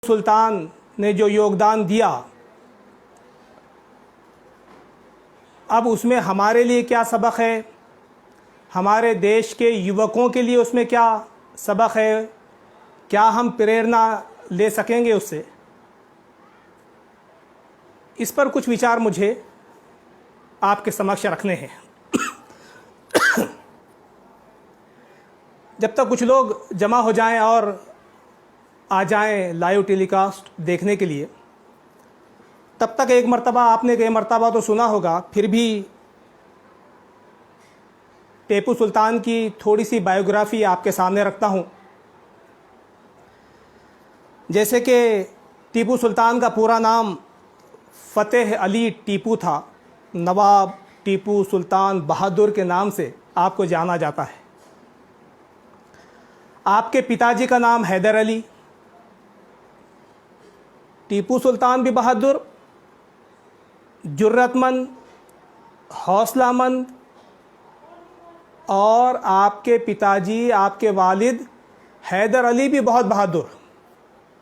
सुल्तान ने जो योगदान दिया, अब उसमें हमारे लिए क्या सबक है, हमारे देश के युवकों के लिए उसमें क्या सबक है, क्या हम प्रेरणा ले सकेंगे उससे, इस पर कुछ विचार मुझे आपके समक्ष रखने हैं। जब तक कुछ लोग जमा हो जाएं और आ जाएं लाइव टेलीकास्ट देखने के लिए, तब तक एक मर्तबा आपने कई मर्तबा तो सुना होगा, फिर भी टीपू सुल्तान की थोड़ी सी बायोग्राफी आपके सामने रखता हूँ। जैसे कि टीपू सुल्तान का पूरा नाम फ़तेह अली टीपू था, नवाब टीपू सुल्तान बहादुर के नाम से आपको जाना जाता है। आपके पिताजी का नाम हैदर अली। टीपू सुल्तान भी बहादुर, जुर्रतमंद, हौसलामंद, और आपके पिताजी, आपके वालिद हैदर अली भी बहुत बहादुर,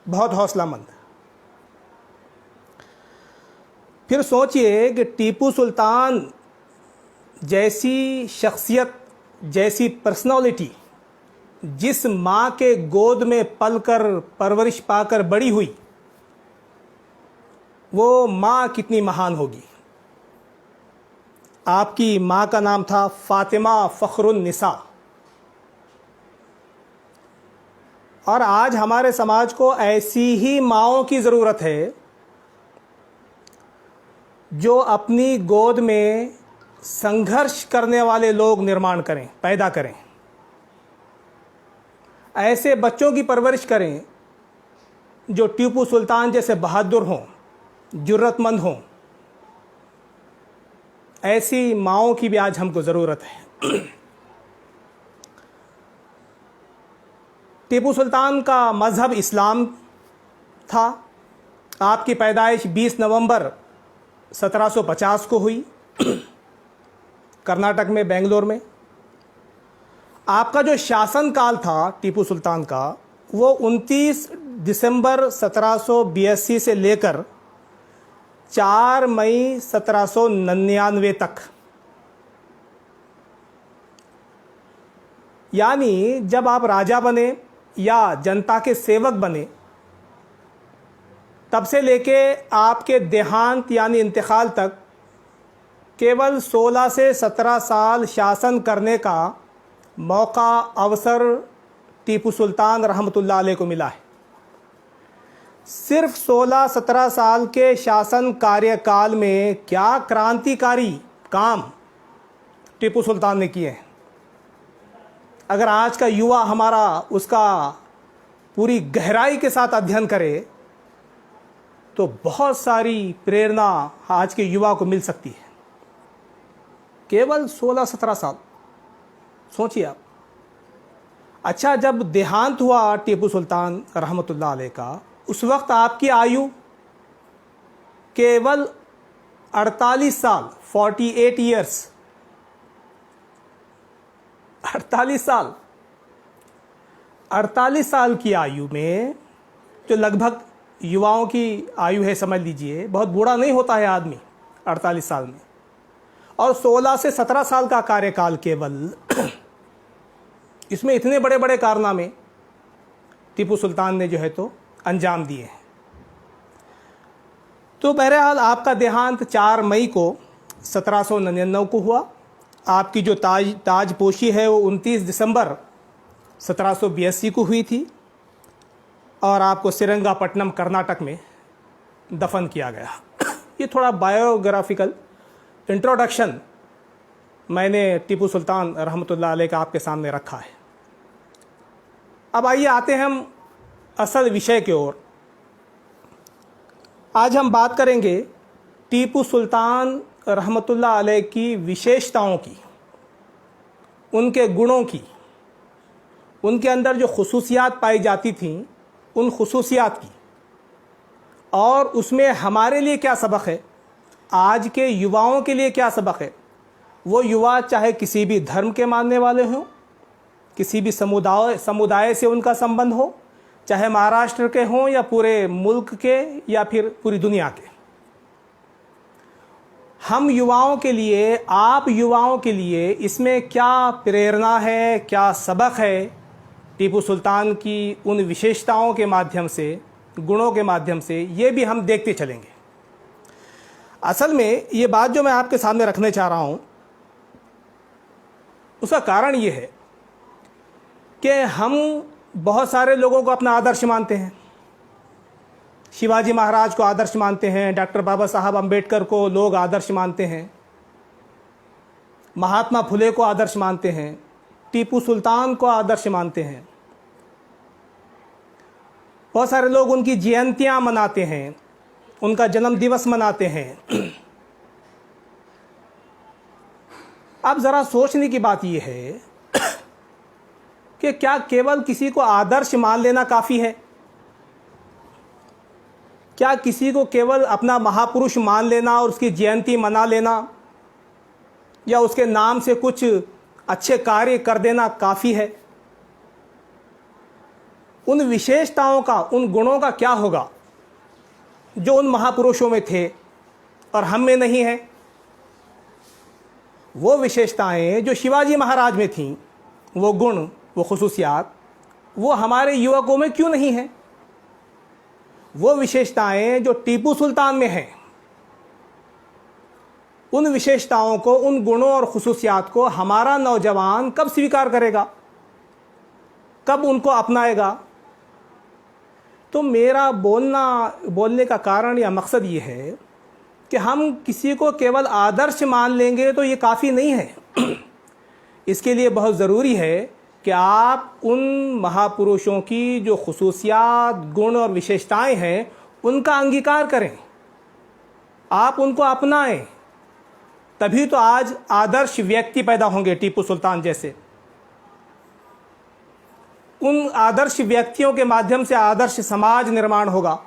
बहुत हौसलामंद। फिर सोचिए कि टीपू सुल्तान जैसी शख्सियत, जैसी पर्सनालिटी, जिस माँ के गोद में पलकर परवरिश पाकर बड़ी हुई, वो माँ कितनी महान होगी। आपकी माँ का नाम था फातिमा फ़ख्रुन निसा। और आज हमारे समाज को ऐसी ही माँओं की ज़रूरत है जो अपनी गोद में संघर्ष करने वाले लोग निर्माण करें, पैदा करें। ऐसे बच्चों की परवरिश करें जो टीपू सुल्तान जैसे बहादुर हों, जुर्रतमंद हों। ऐसी माँओं की भी आज हमको ज़रूरत है। टीपू सुल्तान का मज़हब इस्लाम था। आपकी पैदाइश 20 नवंबर 1750 को हुई कर्नाटक में, बेंगलोर में। आपका जो शासन काल था टीपू सुल्तान का, वो 29 दिसंबर 1782 से लेकर 4 मई 1799 तक, यानी जब आप राजा बने या जनता के सेवक बने, तब से लेके आपके देहांत यानी इंतकाल तक केवल 16 से 17 साल शासन करने का मौका, अवसर टीपू सुल्तान रहमतुल्लाह अलैह को मिला है। सिर्फ 16-17 साल के शासन कार्यकाल में क्या क्रांतिकारी काम टीपू सुल्तान ने किए हैं। अगर आज का युवा हमारा उसका पूरी गहराई के साथ अध्ययन करे तो बहुत सारी प्रेरणा आज के युवा को मिल सकती है। केवल 16-17 साल, सोचिए आप। अच्छा, जब देहांत हुआ टीपू सुल्तान रहमतुल्लाह अलैह का, उस वक्त आपकी आयु केवल 48 साल, 48 ईयर्स, 48 साल। 48 साल की आयु में, जो लगभग युवाओं की आयु है, समझ लीजिए, बहुत बूढ़ा नहीं होता है आदमी 48 साल में, और 16 से 17 साल का कार्यकाल केवल, इसमें इतने बड़े बड़े कारनामे टीपू सुल्तान ने जो है तो अंजाम दिए हैं। तो बहरहाल आपका देहांत 4 मई को 1799 को हुआ। आपकी जो ताजपोशी है वो 29 दिसंबर 1782 को हुई थी, और आपको श्रीरंगपट्टनम कर्नाटक में दफन किया गया। ये थोड़ा बायोग्राफिकल इंट्रोडक्शन मैंने टीपू सुल्तान रहमतुल्लाह अलैह का आपके सामने रखा है। अब आइए आते हैं हम असल विषय की ओर। आज हम बात करेंगे टीपू सुल्तान रहमतुल्लाह अलैह की विशेषताओं की, उनके गुणों की, उनके अंदर जो खुसूसियात पाई जाती थीं उन खुसूसियात की, और उसमें हमारे लिए क्या सबक है, आज के युवाओं के लिए क्या सबक है। वो युवा चाहे किसी भी धर्म के मानने वाले हों, किसी भी समुदाय से उनका संबंध हो, चाहे महाराष्ट्र के हों या पूरे मुल्क के या फिर पूरी दुनिया के। हम युवाओं के लिए, आप युवाओं के लिए इसमें क्या प्रेरणा है, क्या सबक है टीपू सुल्तान की उन विशेषताओं के माध्यम से, गुणों के माध्यम से, ये भी हम देखते चलेंगे। असल में ये बात जो मैं आपके सामने रखने चाह रहा हूँ, उसका कारण ये है कि हम बहुत सारे लोगों को अपना आदर्श मानते हैं। शिवाजी महाराज को आदर्श मानते हैं, डॉक्टर बाबा साहब अम्बेडकर को लोग आदर्श मानते हैं, महात्मा फुले को आदर्श मानते हैं, टीपू सुल्तान को आदर्श मानते हैं। बहुत सारे लोग उनकी जयंतियां मनाते हैं, उनका जन्म दिवस मनाते हैं। अब ज़रा सोचने की बात यह है कि क्या केवल किसी को आदर्श मान लेना काफ़ी है? क्या किसी को केवल अपना महापुरुष मान लेना और उसकी जयंती मना लेना या उसके नाम से कुछ अच्छे कार्य कर देना काफ़ी है? उन विशेषताओं का, उन गुणों का क्या होगा जो उन महापुरुषों में थे और हम में नहीं है? वो विशेषताएं जो शिवाजी महाराज में थीं, वो गुण, वो खुसूसियात, वो हमारे युवकों में क्यों नहीं है? वो विशेषताएं जो टीपू सुल्तान में हैं, उन विशेषताओं को, उन गुणों और खुसूसियात को हमारा नौजवान कब स्वीकार करेगा, कब उनको अपनाएगा? तो मेरा बोलने का कारण या मकसद ये है कि हम किसी को केवल आदर्श मान लेंगे तो ये काफ़ी नहीं है। इसके लिए बहुत ज़रूरी है कि आप उन महापुरुषों की जो खुसूसियात, गुण और विशेषताएं हैं, उनका अंगीकार करें, आप उनको अपनाएं। तभी तो आज आदर्श व्यक्ति पैदा होंगे टीपू सुल्तान जैसे। उन आदर्श व्यक्तियों के माध्यम से आदर्श समाज निर्माण होगा,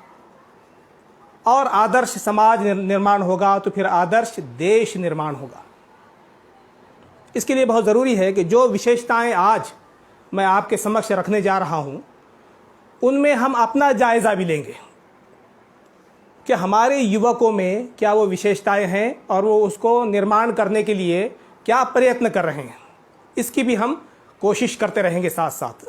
और आदर्श समाज निर्माण होगा तो फिर आदर्श देश निर्माण होगा। इसके लिए बहुत ज़रूरी है कि जो विशेषताएं आज मैं आपके समक्ष रखने जा रहा हूं, उनमें हम अपना जायज़ा भी लेंगे कि हमारे युवकों में क्या वो विशेषताएं हैं और वो उसको निर्माण करने के लिए क्या प्रयत्न कर रहे हैं। इसकी भी हम कोशिश करते रहेंगे साथ साथ।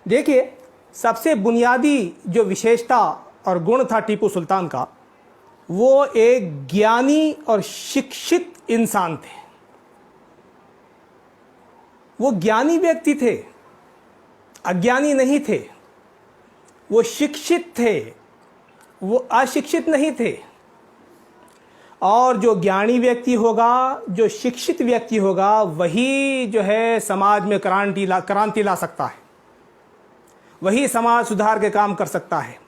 देखिए, सबसे बुनियादी जो विशेषता और गुण था टीपू सुल्तान का, वो एक ज्ञानी और शिक्षित इंसान थे। वो ज्ञानी व्यक्ति थे, अज्ञानी नहीं थे। वो शिक्षित थे, वो अशिक्षित नहीं थे। और जो ज्ञानी व्यक्ति होगा, जो शिक्षित व्यक्ति होगा, वही जो है समाज में क्रांति ला सकता है, वही समाज सुधार के काम कर सकता है,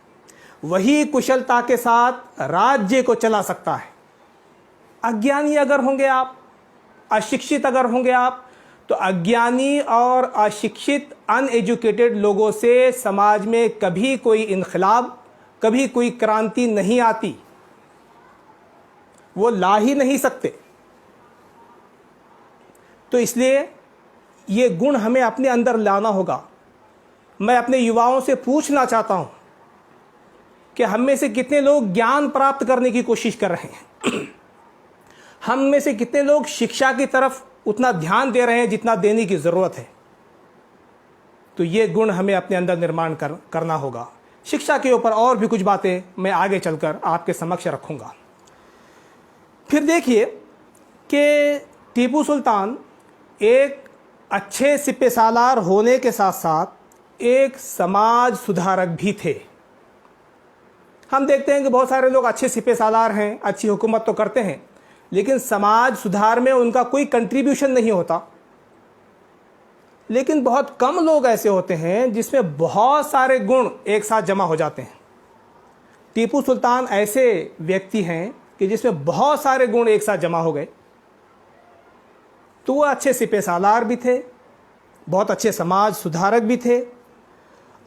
वही कुशलता के साथ राज्य को चला सकता है। अज्ञानी अगर होंगे आप, अशिक्षित अगर होंगे आप, तो अज्ञानी और अशिक्षित अनएजुकेटेड लोगों से समाज में कभी कोई इनकलाब, कभी कोई क्रांति नहीं आती, वो ला ही नहीं सकते। तो इसलिए ये गुण हमें अपने अंदर लाना होगा। मैं अपने युवाओं से पूछना चाहता हूं कि हम में से कितने लोग ज्ञान प्राप्त करने की कोशिश कर रहे हैं? हम में से कितने लोग शिक्षा की तरफ उतना ध्यान दे रहे हैं जितना देने की ज़रूरत है? तो ये गुण हमें अपने अंदर निर्माण करना होगा। शिक्षा के ऊपर और भी कुछ बातें मैं आगे चलकर आपके समक्ष रखूँगा। फिर देखिए कि टीपू सुल्तान एक अच्छे सिपह सालार होने के साथ साथ एक समाज सुधारक भी थे। हम देखते हैं कि बहुत सारे लोग अच्छे सिपह सालार हैं, अच्छी हुकूमत तो करते हैं, लेकिन समाज सुधार में उनका कोई कंट्रीब्यूशन नहीं होता। लेकिन बहुत कम लोग ऐसे होते हैं जिसमें बहुत सारे गुण एक साथ जमा हो जाते हैं। टीपू सुल्तान ऐसे व्यक्ति हैं कि जिसमें बहुत सारे गुण एक साथ जमा हो गए। तो वो अच्छे सिपह सालार भी थे, बहुत अच्छे समाज सुधारक भी थे,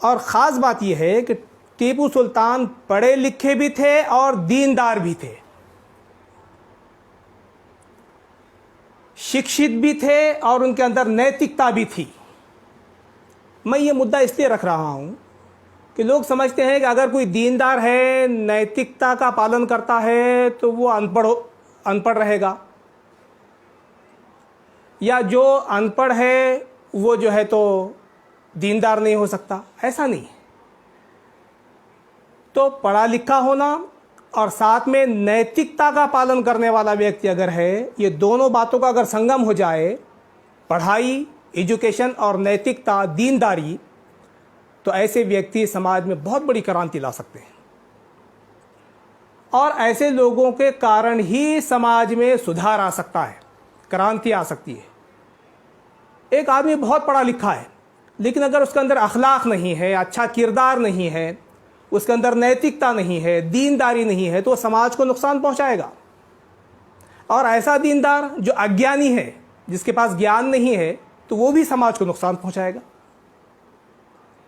और ख़ास बात यह है कि टीपू सुल्तान पढ़े लिखे भी थे और दीनदार भी थे, शिक्षित भी थे और उनके अंदर नैतिकता भी थी। मैं ये मुद्दा इसलिए रख रहा हूँ कि लोग समझते हैं कि अगर कोई दीनदार है, नैतिकता का पालन करता है, तो वो अनपढ़ रहेगा, या जो अनपढ़ है वो जो है तो दीनदार नहीं हो सकता। ऐसा नहीं। तो पढ़ा लिखा होना और साथ में नैतिकता का पालन करने वाला व्यक्ति अगर है, ये दोनों बातों का अगर संगम हो जाए, पढ़ाई, एजुकेशन और नैतिकता, दीनदारी, तो ऐसे व्यक्ति समाज में बहुत बड़ी क्रांति ला सकते हैं। और ऐसे लोगों के कारण ही समाज में सुधार आ सकता है, क्रांति आ सकती है। एक आदमी बहुत पढ़ा लिखा है, लेकिन अगर उसके अंदर अखलाक नहीं है, अच्छा किरदार नहीं है, उसके अंदर नैतिकता नहीं है, दीनदारी नहीं है, तो वो समाज को नुकसान पहुंचाएगा। और ऐसा दीनदार जो अज्ञानी है, जिसके पास ज्ञान नहीं है, तो वो भी समाज को नुकसान पहुंचाएगा।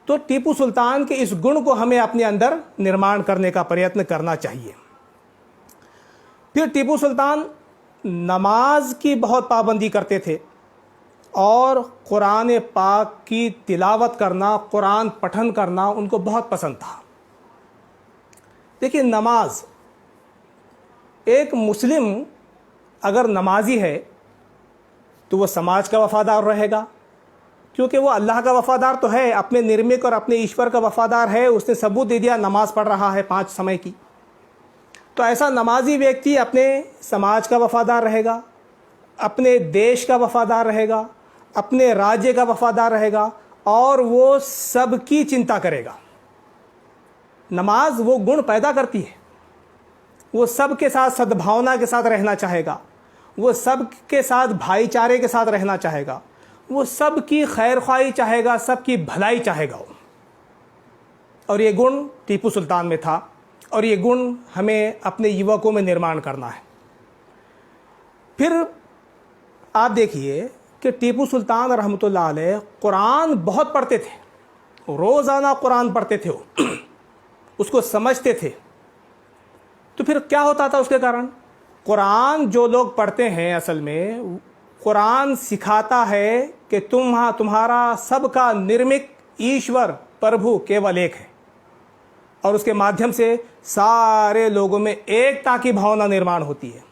तो टीपू सुल्तान के इस गुण को हमें अपने अंदर निर्माण करने का प्रयत्न करना चाहिए। फिर टीपू सुल्तान नमाज की बहुत पाबंदी करते थे और कुरान पाक की तिलावत करना, कुरान पठन करना उनको बहुत पसंद था। देखिए, नमाज, एक मुस्लिम अगर नमाजी है तो वो समाज का वफादार रहेगा, क्योंकि वो अल्लाह का वफादार तो है, अपने निर्मिक और अपने ईश्वर का वफादार है। उसने सबूत दे दिया, नमाज पढ़ रहा है 5 समय की। तो ऐसा नमाजी व्यक्ति अपने समाज का वफादार रहेगा, अपने देश का वफादार रहेगा, अपने राज्य का वफादार रहेगा, और वो सबकी चिंता करेगा। नमाज वो गुण पैदा करती है। वो सबके साथ सद्भावना के साथ रहना चाहेगा, वो सबके साथ भाईचारे के साथ रहना चाहेगा, वो सबकी खैर ख्वाही चाहेगा, सबकी भलाई चाहेगा। और ये गुण टीपू सुल्तान में था, और ये गुण हमें अपने युवकों में निर्माण करना है। फिर आप देखिए कि टीपू सुल्तान रहमतुल्लाह अलैह कुरान बहुत पढ़ते थे, रोज़ाना कुरान पढ़ते थे, उसको समझते थे। तो फिर क्या होता था उसके कारण? कुरान जो लोग पढ़ते हैं, असल में कुरान सिखाता है कि तुम्हारा सबका निर्मिक ईश्वर प्रभु केवल एक है, और उसके माध्यम से सारे लोगों में एकता की भावना निर्माण होती है।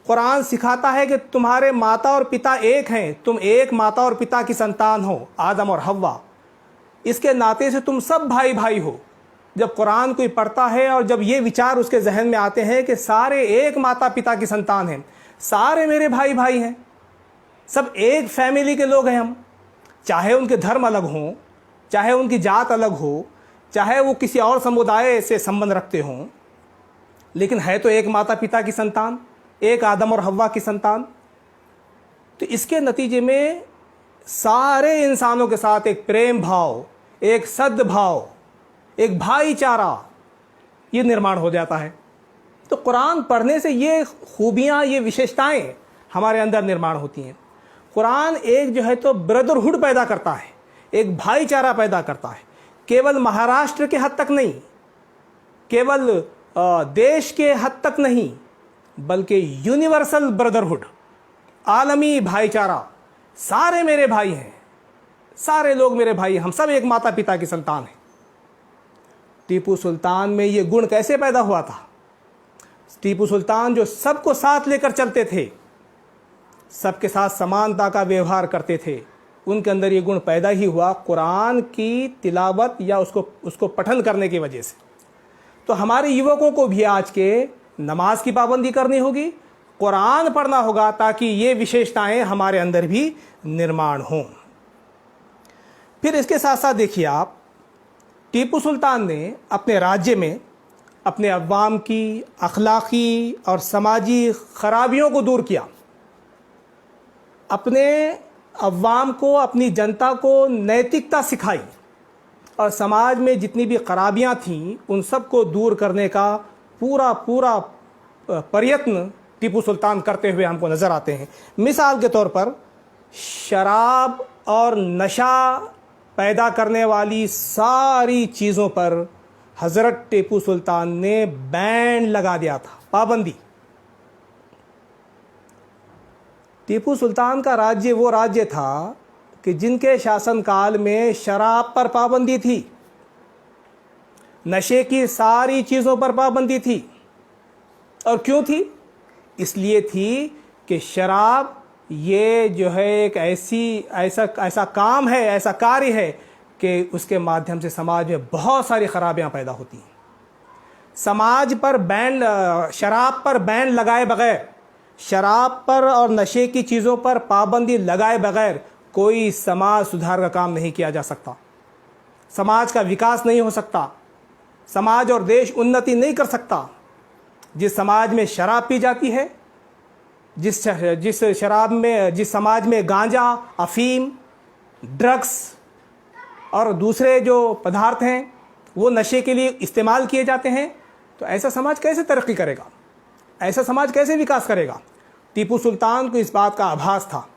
कुरान सिखाता है कि तुम्हारे माता और पिता एक हैं, तुम एक माता और पिता की संतान हो, आदम और हव्वा। इसके नाते से तुम सब भाई भाई हो। जब कुरान कोई पढ़ता है और जब ये विचार उसके जहन में आते हैं कि सारे एक माता पिता की संतान हैं, सारे मेरे भाई भाई हैं, सब एक फैमिली के लोग हैं हम, चाहे उनके धर्म अलग हों, चाहे उनकी जात अलग हो, चाहे वो किसी और समुदाय से संबंध रखते हों, लेकिन है तो एक माता पिता की संतान, एक आदम और हव्वा की संतान। तो इसके नतीजे में सारे इंसानों के साथ एक प्रेम भाव, एक सद्भाव, एक भाईचारा ये निर्माण हो जाता है। तो कुरान पढ़ने से ये खूबियाँ, ये विशेषताएं हमारे अंदर निर्माण होती हैं। कुरान एक जो है तो ब्रदरहुड पैदा करता है, एक भाईचारा पैदा करता है। केवल महाराष्ट्र के हद तक नहीं, केवल देश के हद तक नहीं, बल्कि यूनिवर्सल ब्रदरहुड, आलमी भाईचारा। सारे मेरे भाई हैं, सारे लोग मेरे भाई, हम सब एक माता पिता की संतान हैं। टीपू सुल्तान में ये गुण कैसे पैदा हुआ था? टीपू सुल्तान जो सबको साथ लेकर चलते थे, सबके साथ समानता का व्यवहार करते थे, उनके अंदर ये गुण पैदा ही हुआ कुरान की तिलावत या उसको पठन करने की वजह से। तो हमारे युवकों को भी आज के नमाज की पाबंदी करनी होगी, कुरान पढ़ना होगा, ताकि ये विशेषताएं हमारे अंदर भी निर्माण हों। फिर इसके साथ साथ देखिए आप, टीपू सुल्तान ने अपने राज्य में अपने अवाम की अखलाकी और समाजी खराबियों को दूर किया। अपने अवाम को, अपनी जनता को नैतिकता सिखाई, और समाज में जितनी भी खराबियां थीं उन सब को दूर करने का पूरा प्रयत्न टीपू सुल्तान करते हुए हमको नज़र आते हैं। मिसाल के तौर पर शराब और नशा पैदा करने वाली सारी चीज़ों पर हज़रत टीपू सुल्तान ने बैन लगा दिया था, पाबंदी। टीपू सुल्तान का राज्य वो राज्य था कि जिनके शासनकाल में शराब पर पाबंदी थी, नशे की सारी चीज़ों पर पाबंदी थी। और क्यों थी? इसलिए थी कि शराब ये जो है एक ऐसा काम है, ऐसा कार्य है कि उसके माध्यम से समाज में बहुत सारी खराबियां पैदा होती हैं। समाज पर बैन, शराब पर बैन लगाए बगैर, शराब पर और नशे की चीज़ों पर पाबंदी लगाए बगैर कोई समाज सुधार का काम नहीं किया जा सकता। समाज का विकास नहीं हो सकता, समाज और देश उन्नति नहीं कर सकता। जिस समाज में शराब पी जाती है, जिस समाज में गांजा, अफीम, ड्रग्स और दूसरे जो पदार्थ हैं वो नशे के लिए इस्तेमाल किए जाते हैं, तो ऐसा समाज कैसे तरक्की करेगा? ऐसा समाज कैसे विकास करेगा? टीपू सुल्तान को इस बात का आभास था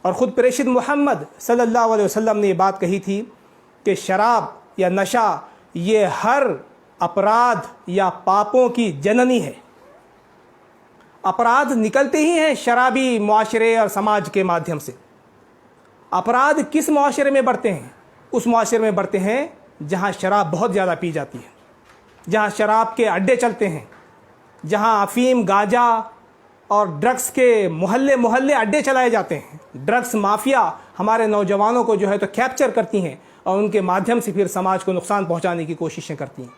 और ख़ुद प्रेषित मोहम्मद सल्लल्लाहु अलैहि वसल्लम ने ये बात कही थी कि शराब या नशा ये हर अपराध या पापों की जननी है। अपराध निकलते ही हैं शराबी मुआशरे और समाज के माध्यम से। अपराध किस मुआशरे में बढ़ते हैं? उस मुआशरे में बढ़ते हैं जहां शराब बहुत ज़्यादा पी जाती है, जहां शराब के अड्डे चलते हैं, जहां अफीम, गांजा और ड्रग्स के मोहल्ले मोहल्ले अड्डे चलाए जाते हैं। ड्रग्स माफिया हमारे नौजवानों को जो है तो कैप्चर करती हैं और उनके माध्यम से फिर समाज को नुकसान पहुंचाने की कोशिशें करती हैं।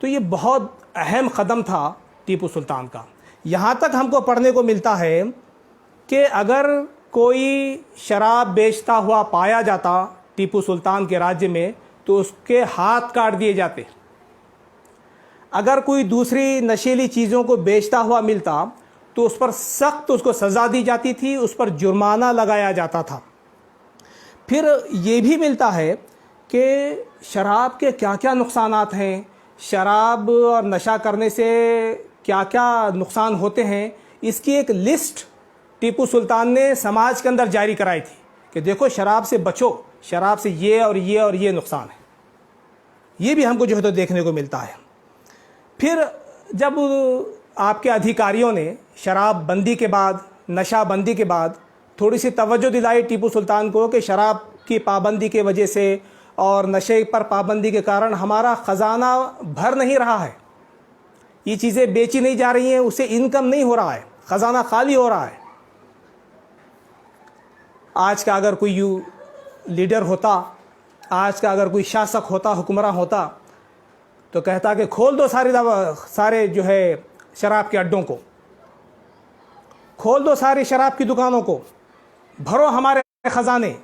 तो ये बहुत अहम कदम था टीपू सुल्तान का। यहाँ तक हमको पढ़ने को मिलता है कि अगर कोई शराब बेचता हुआ पाया जाता टीपू सुल्तान के राज्य में तो उसके हाथ काट दिए जाते। अगर कोई दूसरी नशीली चीज़ों को बेचता हुआ मिलता तो उस पर सख्त उसको सज़ा दी जाती थी, उस पर जुर्माना लगाया जाता था। फिर ये भी मिलता है कि शराब के क्या क्या नुकसानात हैं, शराब और नशा करने से क्या क्या नुकसान होते हैं, इसकी एक लिस्ट टीपू सुल्तान ने समाज के अंदर जारी कराई थी कि देखो शराब से बचो, शराब से ये और ये और ये नुकसान है। ये भी हमको जो है तो देखने को मिलता है। फिर जब आपके अधिकारियों ने शराब बंदी के बाद, नशा बंदी के बाद थोड़ी सी तवज्जो दिलाई टीपू सुल्तान को कि शराब की पाबंदी के वजह से और नशे पर पाबंदी के कारण हमारा ख़जाना भर नहीं रहा है, ये चीज़ें बेची नहीं जा रही हैं, उससे इनकम नहीं हो रहा है, ख़जाना खाली हो रहा है। आज का अगर कोई लीडर होता, आज का अगर कोई शासक होता, हुक्मरान होता, तो कहता कि खोल दो सारे जो है शराब के अड्डों को, खोल दो सारी शराब की दुकानों को, भरो हमारे ख़जाने।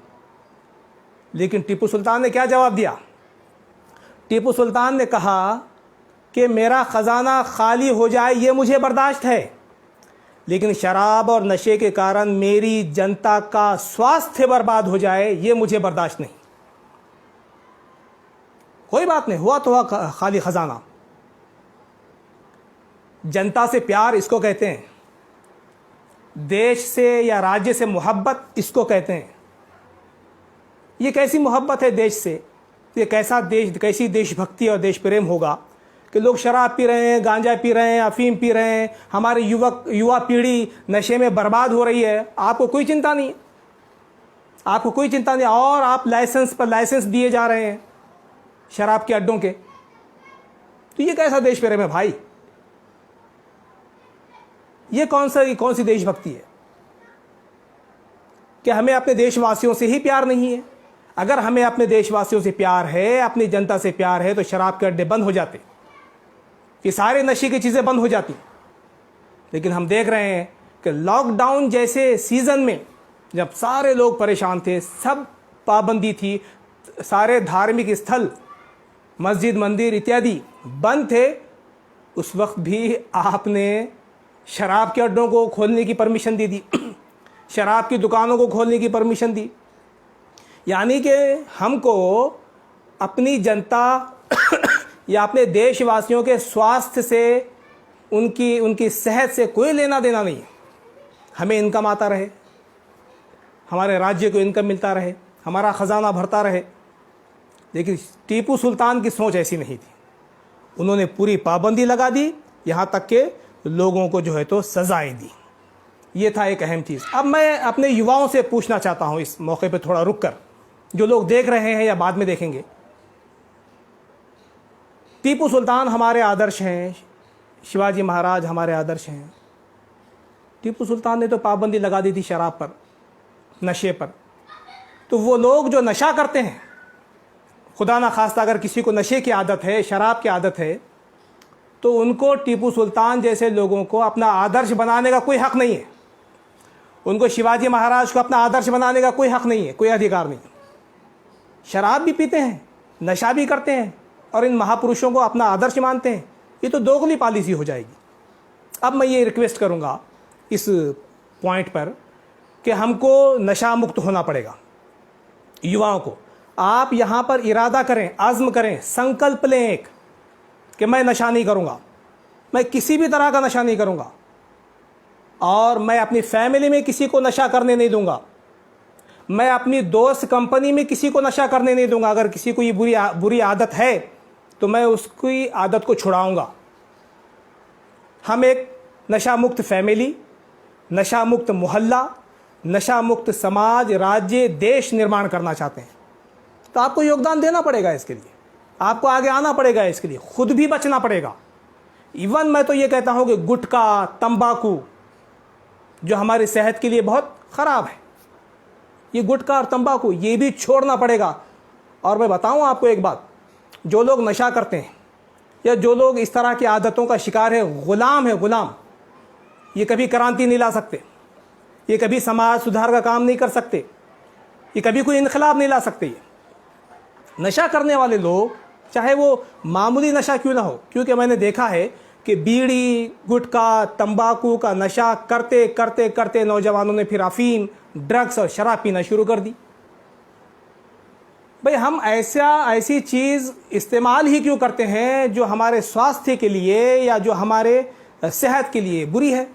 लेकिन टीपू सुल्तान ने क्या जवाब दिया? टीपू सुल्तान ने कहा कि मेरा ख़जाना खाली हो जाए ये मुझे बर्दाश्त है, लेकिन शराब और नशे के कारण मेरी जनता का स्वास्थ्य बर्बाद हो जाए ये मुझे बर्दाश्त नहीं। कोई बात नहीं, हुआ तो हुआ खाली ख़जाना। जनता से प्यार इसको कहते हैं, देश से या राज्य से मोहब्बत इसको कहते हैं। ये कैसी मोहब्बत है देश से? ये कैसी देशभक्ति और देश प्रेम होगा कि लोग शराब पी रहे हैं, गांजा पी रहे हैं, अफीम पी रहे हैं, हमारी युवा पीढ़ी नशे में बर्बाद हो रही है, आपको कोई चिंता नहीं, आपको कोई चिंता नहीं, और आप लाइसेंस पर लाइसेंस दिए जा रहे हैं शराब के अड्डों के। तो ये कैसा देश प्रेम है भाई? ये कौन सी देशभक्ति है? कि हमें अपने देशवासियों से ही प्यार नहीं है? अगर हमें अपने देशवासियों से प्यार है, अपनी जनता से प्यार है, तो शराब के अड्डे बंद हो जाते, ये सारे नशे की चीज़ें बंद हो जाती। लेकिन हम देख रहे हैं कि लॉकडाउन जैसे सीज़न में जब सारे लोग परेशान थे, सब पाबंदी थी, सारे धार्मिक स्थल, मस्जिद, मंदिर इत्यादि बंद थे, उस वक्त भी आपने शराब के अड्डों को खोलने की परमिशन दी थी, शराब की दुकानों को खोलने की परमिशन दी। यानी कि हमको अपनी जनता या अपने देशवासियों के स्वास्थ्य से, उनकी सेहत से कोई लेना देना नहीं है। हमें इनकम आता रहे, हमारे राज्य को इनकम मिलता रहे, हमारा ख़जाना भरता रहे। लेकिन टीपू सुल्तान की सोच ऐसी नहीं थी। उन्होंने पूरी पाबंदी लगा दी, यहाँ तक कि लोगों को जो है तो सजाएं दी। ये था एक अहम चीज़। अब मैं अपने युवाओं से पूछना चाहता हूँ इस मौके पे थोड़ा रुक कर, जो लोग देख रहे हैं या बाद में देखेंगे। टीपू सुल्तान हमारे आदर्श हैं, शिवाजी महाराज हमारे आदर्श हैं। टीपू सुल्तान ने तो पाबंदी लगा दी थी शराब पर, नशे पर। तो वो लोग जो नशा करते हैं, खुदा ना खास्ता अगर किसी को नशे की आदत है, शराब की आदत है, तो उनको टीपू सुल्तान जैसे लोगों को अपना आदर्श बनाने का कोई हक नहीं है। उनको शिवाजी महाराज को अपना आदर्श बनाने का कोई हक नहीं है, कोई अधिकार नहीं। शराब भी पीते हैं, नशा भी करते हैं और इन महापुरुषों को अपना आदर्श मानते हैं। ये तो दोगली पॉलिसी हो जाएगी। अब मैं ये रिक्वेस्ट करूँगा इस पॉइंट पर कि हमको नशा मुक्त होना पड़ेगा। युवाओं को आप यहाँ पर इरादा करें, आज़्म करें, संकल्प लें एक कि मैं नशा नहीं करूँगा, मैं किसी भी तरह का नशा नहीं करूँगा और मैं अपनी फैमिली में किसी को नशा करने नहीं दूंगा, मैं अपनी दोस्त कंपनी में किसी को नशा करने नहीं दूंगा। अगर किसी को ये बुरी आदत है तो मैं उसकी आदत को छुड़ाऊंगा। हम एक नशा मुक्त फैमिली, नशा मुक्त मोहल्ला, नशा मुक्त समाज, राज्य, देश निर्माण करना चाहते हैं। तो आपको योगदान देना पड़ेगा इसके लिए, आपको आगे आना पड़ेगा इसके लिए, खुद भी बचना पड़ेगा। इवन मैं तो ये कहता हूँ कि गुटखा, तंबाकू जो हमारी सेहत के लिए बहुत ख़राब है, ये गुटखा और तंबाकू ये भी छोड़ना पड़ेगा। और मैं बताऊँ आपको एक बात, जो लोग नशा करते हैं या जो लोग इस तरह की आदतों का शिकार है, ग़ुलाम, ये कभी क्रांति नहीं ला सकते, ये कभी समाज सुधार का काम नहीं कर सकते, ये कभी कोई इनकलाब नहीं ला सकते। ये नशा करने वाले लोग चाहे वो मामूली नशा क्यों ना हो, क्योंकि मैंने देखा है कि बीड़ी, गुटखा, तंबाकू का नशा करते करते करते नौजवानों ने फिर अफीम, ड्रग्स और शराब पीना शुरू कर दी। भाई हम ऐसी चीज़ इस्तेमाल ही क्यों करते हैं जो हमारे स्वास्थ्य के लिए या जो हमारे सेहत के लिए बुरी है।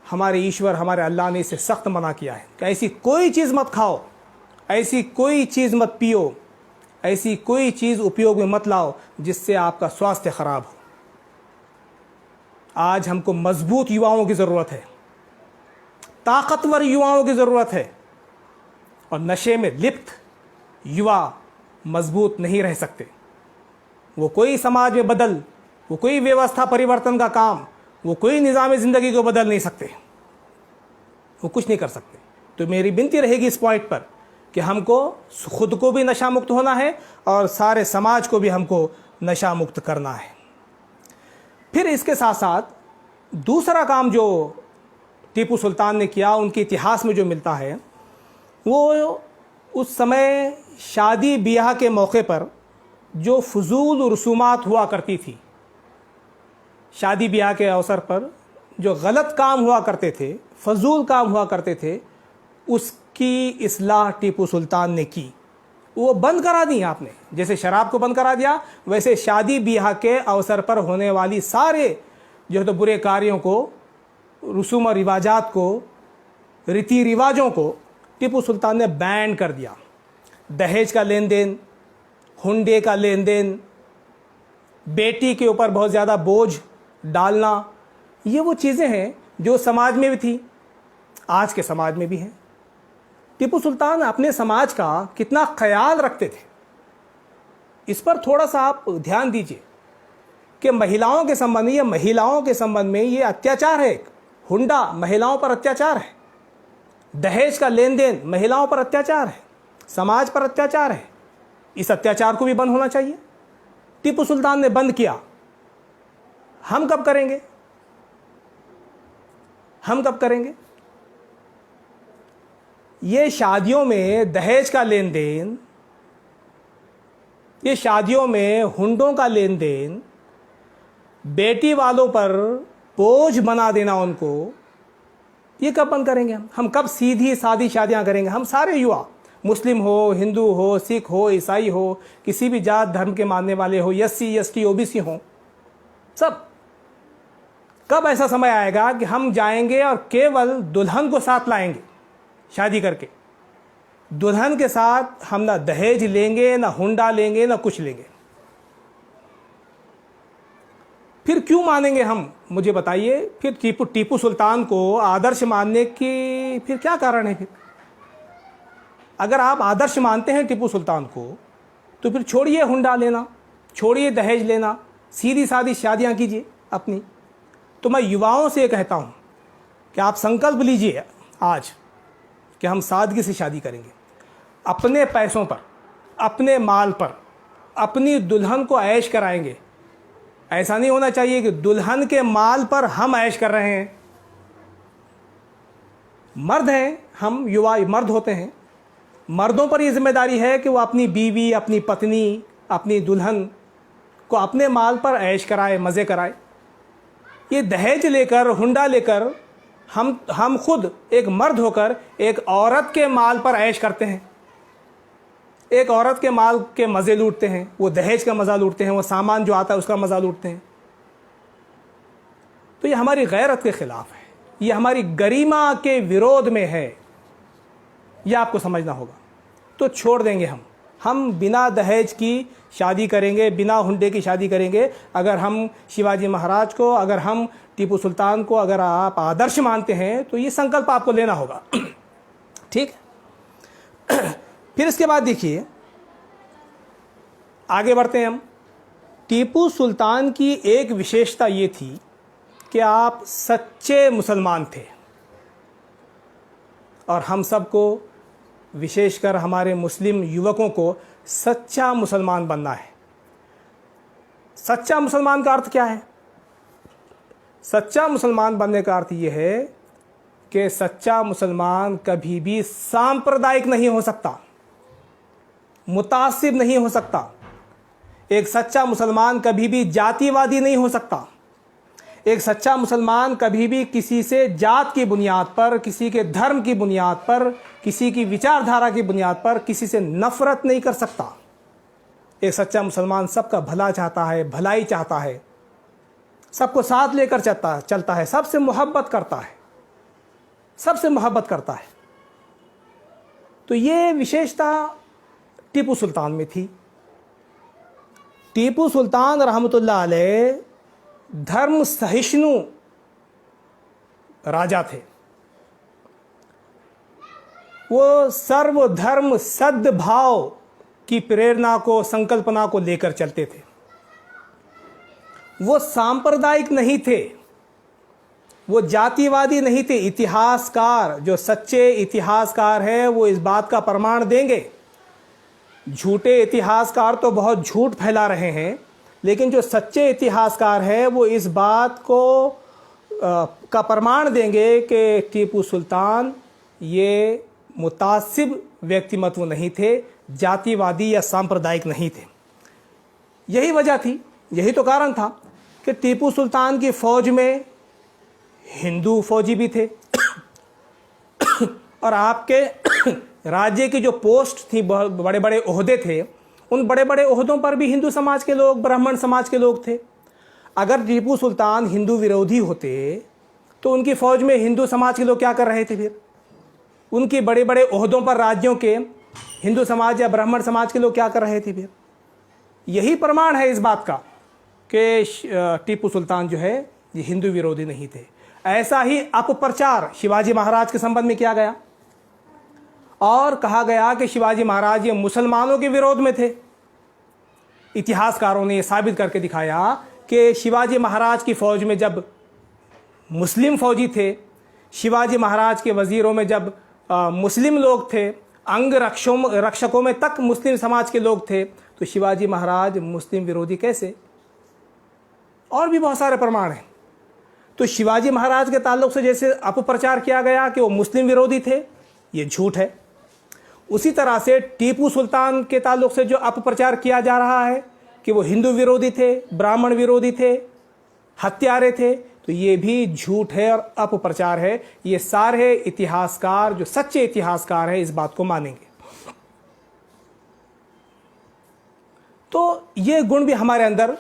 हमारे ईश्वर, हमारे अल्लाह ने इसे सख्त मना किया है कि ऐसी कोई चीज़ मत खाओ, ऐसी कोई चीज़ मत पियो, ऐसी कोई चीज़ उपयोग में मत लाओ जिससे आपका स्वास्थ्य खराब हो। आज हमको मजबूत युवाओं की ज़रूरत है, ताकतवर युवाओं की ज़रूरत है और नशे में लिप्त युवा मजबूत नहीं रह सकते। वो कोई समाज में वो कोई व्यवस्था परिवर्तन का काम, वो कोई निज़ाम ज़िंदगी को बदल नहीं सकते, वो कुछ नहीं कर सकते। तो मेरी विनती रहेगी इस पॉइंट पर कि हमको खुद को भी नशा मुक्त होना है और सारे समाज को भी हमको नशा मुक्त करना है। फिर इसके साथ साथ दूसरा काम जो टीपू सुल्तान ने किया, उनके इतिहास में जो मिलता है, वो उस समय शादी ब्याह के मौके पर जो फजूल रसूमात हुआ करती थी, शादी ब्याह के अवसर पर जो गलत काम हुआ करते थे, फजूल काम हुआ करते थे, उसकी इस्लाह टीपू सुल्तान ने की। वो बंद करा दी आपने। जैसे शराब को बंद करा दिया, वैसे शादी ब्याह के अवसर पर होने वाली सारे जो है तो बुरे कार्यों को, रसूम और रिवाजात को, रीति रिवाजों को टीपू सुल्तान ने बैन कर दिया। दहेज का लेन देन, हुंडे का लेन देन, बेटी के ऊपर बहुत ज़्यादा बोझ डालना, ये वो चीज़ें हैं जो समाज में भी थी, आज के समाज में भी हैं। टीपू सुल्तान अपने समाज का कितना ख्याल रखते थे, इस पर थोड़ा सा आप ध्यान दीजिए कि महिलाओं के संबंध में ये अत्याचार है। हुंडा महिलाओं पर अत्याचार है, दहेज का लेन देन महिलाओं पर अत्याचार है, समाज पर अत्याचार है। इस अत्याचार को भी बंद होना चाहिए। टीपू सुल्तान ने बंद किया, हम कब करेंगे? ये शादियों में दहेज का लेन देन, ये शादियों में हुंडों का लेन देन, बेटी वालों पर बोझ बना देना उनको, ये कब बंद करेंगे? हम कब सीधी सादी शादियां करेंगे? हम सारे युवा, मुस्लिम हो, हिंदू हो, सिख हो, ईसाई हो, किसी भी जात धर्म के मानने वाले हो, SC ST OBC हो, सब कब ऐसा समय आएगा कि हम जाएंगे और केवल दुल्हन को साथ लाएंगे शादी करके? दुल्हन के साथ हम ना दहेज लेंगे, ना हुंडा लेंगे, ना कुछ लेंगे। फिर क्यों मानेंगे हम, मुझे बताइए। फिर टीपू सुल्तान को आदर्श मानने की फिर क्या कारण है? फिर अगर आप आदर्श मानते हैं टीपू सुल्तान को, तो फिर छोड़िए हुंडा लेना, छोड़िए दहेज लेना, सीधी सादी शादियां कीजिए अपनी। तो मैं युवाओं से कहता हूं कि आप संकल्प लीजिए आज कि हम सादगी से शादी करेंगे, अपने पैसों पर, अपने माल पर, अपनी दुल्हन को ऐश कराएंगे। ऐसा नहीं होना चाहिए कि दुल्हन के माल पर हम ऐश कर रहे हैं। मर्द हैं हम, युवा मर्द होते हैं, मर्दों पर यह जिम्मेदारी है कि वो अपनी बीवी, अपनी पत्नी, अपनी दुल्हन को अपने माल पर ऐश कराए, मज़े कराए। ये दहेज लेकर, हुंडा लेकर हम खुद एक मर्द होकर एक औरत के माल पर ऐश करते हैं, एक औरत के माल के मज़े लूटते हैं, वो दहेज का मज़ा लूटते हैं, वो सामान जो आता है उसका मज़ा लूटते हैं। तो ये हमारी गैरत के ख़िलाफ़ है, ये हमारी गरिमा के विरोध में है, यह आपको समझना होगा। तो छोड़ देंगे हम बिना दहेज की शादी करेंगे, बिना हुंडे की शादी करेंगे। अगर हम शिवाजी महाराज को, अगर हम टीपू सुल्तान को अगर आप आदर्श मानते हैं तो ये संकल्प आपको लेना होगा। ठीक। फिर इसके बाद देखिए, आगे बढ़ते हैं हम। टीपू सुल्तान की एक विशेषता ये थी कि आप सच्चे मुसलमान थे, और हम सबको, विशेषकर हमारे मुस्लिम युवकों को सच्चा मुसलमान बनना है। सच्चा मुसलमान का अर्थ क्या है? सच्चा मुसलमान बनने का अर्थ यह है कि सच्चा मुसलमान कभी भी सांप्रदायिक नहीं हो सकता, मुतासिब नहीं हो सकता। एक सच्चा मुसलमान कभी भी जातिवादी नहीं हो सकता। एक सच्चा मुसलमान कभी भी किसी से जात की बुनियाद पर, किसी के धर्म की बुनियाद पर, किसी की विचारधारा की बुनियाद पर किसी से नफरत नहीं कर सकता। एक सच्चा मुसलमान सबका भला चाहता है, भलाई चाहता है, सबको साथ लेकर चलता है, सबसे मोहब्बत करता है, सबसे मोहब्बत करता है। तो ये विशेषता टीपू सुल्तान में थी। टीपू सुल्तान रहमतुल्लाह अलैह धर्म सहिष्णु राजा थे। वो सर्वधर्म सद्भाव की प्रेरणा को, संकल्पना को लेकर चलते थे। वो सांप्रदायिक नहीं थे, वो जातिवादी नहीं थे। इतिहासकार, जो सच्चे इतिहासकार हैं, वो इस बात का प्रमाण देंगे। झूठे इतिहासकार तो बहुत झूठ फैला रहे हैं, लेकिन जो सच्चे इतिहासकार हैं वो इस बात को का प्रमाण देंगे कि टीपू सुल्तान ये मुतासिब व्यक्तिमत्व नहीं थे, जातिवादी या सांप्रदायिक नहीं थे। यही वजह थी, यही तो कारण था कि टीपू सुल्तान की फ़ौज में हिंदू फौजी भी थे और आपके राज्य की जो पोस्ट थी, बड़े बड़े ओहदे थे, उन बड़े बड़े ओहदों पर भी हिंदू समाज के लोग, ब्राह्मण समाज के लोग थे। अगर टीपू सुल्तान हिंदू विरोधी होते तो उनकी फ़ौज में हिंदू समाज के लोग क्या कर रहे थे? फिर उनके बड़े बड़े ओहदों पर राज्यों के हिंदू समाज या ब्राह्मण समाज के लोग क्या कर रहे थे? फिर यही प्रमाण है इस बात का कि टीपू सुल्तान जो है ये हिंदू विरोधी नहीं थे। ऐसा ही अपप्रचार शिवाजी महाराज के संबंध में किया गया और कहा गया कि शिवाजी महाराज ये मुसलमानों के विरोध में थे। इतिहासकारों ने ये साबित करके दिखाया कि शिवाजी महाराज की फ़ौज में जब मुस्लिम फ़ौजी थे, शिवाजी महाराज के वज़ीरों में जब मुस्लिम लोग थे, अंग रक्षकों में तक मुस्लिम समाज के लोग थे, तो शिवाजी महाराज मुस्लिम विरोधी कैसे? और भी बहुत सारे प्रमाण हैं। तो शिवाजी महाराज के ताल्लुक से जैसे अपप्रचार किया गया कि वो मुस्लिम विरोधी थे, ये झूठ है। उसी तरह से टीपू सुल्तान के ताल्लुक से जो अपप्रचार किया जा रहा है कि वो हिंदू विरोधी थे, ब्राह्मण विरोधी थे, हत्यारे थे, तो ये भी झूठ है और अपप्रचार है। ये सारे इतिहासकार, जो सच्चे इतिहासकार हैं, इस बात को मानेंगे। तो ये गुण भी हमारे अंदर,